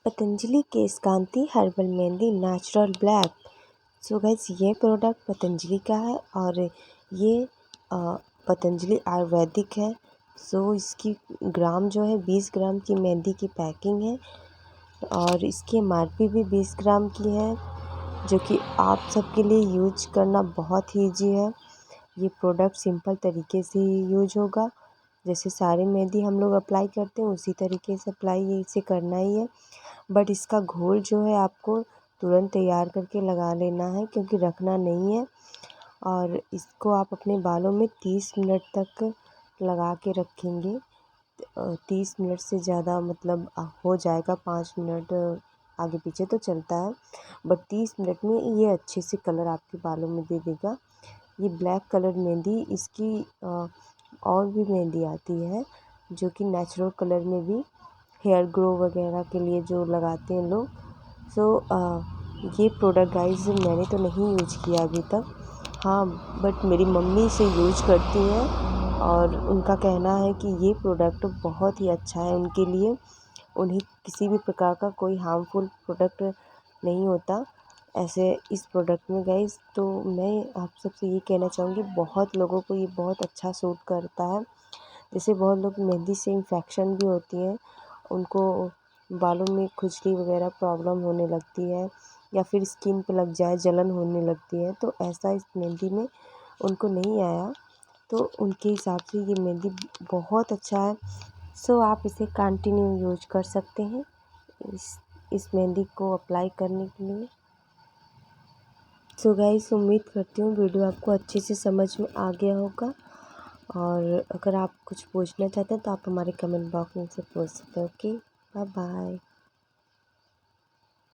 Patanjali keskanti herbal mehndi natural black. So guys ये product Patanjali का है और ये पतंजलि आयुर्वेदिक है। सो इसकी ग्राम जो है 20 ग्राम की मेहंदी की पैकिंग है और इसकी एमआरपी भी 20 ग्राम की है, जो कि आप सबके लिए यूज करना बहुत ही ईजी है। ये प्रोडक्ट सिंपल तरीके से ही यूज होगा, जैसे सारे मेहंदी हम लोग अप्लाई करते हैं उसी तरीके से अप्लाई इसे करना ही है। बट इसका घोल जो है आपको तुरंत तैयार करके लगा लेना है, क्योंकि रखना नहीं है। और इसको आप अपने बालों में 30 मिनट तक लगा के रखेंगे। 30 मिनट से ज़्यादा मतलब हो जाएगा, 5 मिनट आगे पीछे तो चलता है, बट 30 मिनट में ये अच्छे से कलर आपके बालों में दे देगा। ये ब्लैक कलर मेहंदी, इसकी और भी मेहंदी आती है जो कि नेचुरल कलर में भी हेयर ग्रो वगैरह के लिए जो लगाते हैं लोग। सो ये प्रोडक्ट गाइस मैंने तो नहीं यूज किया अभी तक, हाँ, बट मेरी मम्मी इसे यूज करती हैं और उनका कहना है कि ये प्रोडक्ट बहुत ही अच्छा है उनके लिए। उन्हें किसी भी प्रकार का कोई हार्मफुल प्रोडक्ट नहीं होता ऐसे इस प्रोडक्ट में गाइस। तो मैं आप सबसे ये कहना चाहूँगी, बहुत लोगों को ये बहुत अच्छा सूट करता है। जैसे बहुत लोग मेहंदी से इन्फेक्शन भी होती है, उनको बालों में खुजली वगैरह प्रॉब्लम होने लगती है, या फिर स्किन पे लग जाए जलन होने लगती है, तो ऐसा इस मेहंदी में उनको नहीं आया। तो उनके हिसाब से ये मेहंदी बहुत अच्छा है। सो आप इसे कंटिन्यू यूज कर सकते हैं इस मेहंदी को अप्लाई करने के लिए। सो गाइस उम्मीद करती हूँ वीडियो आपको अच्छे से समझ में आ गया होगा, और अगर आप कुछ पूछना चाहते हैं तो आप हमारे कमेंट बॉक्स में से पूछ सकते हैं। Okay, bye bye.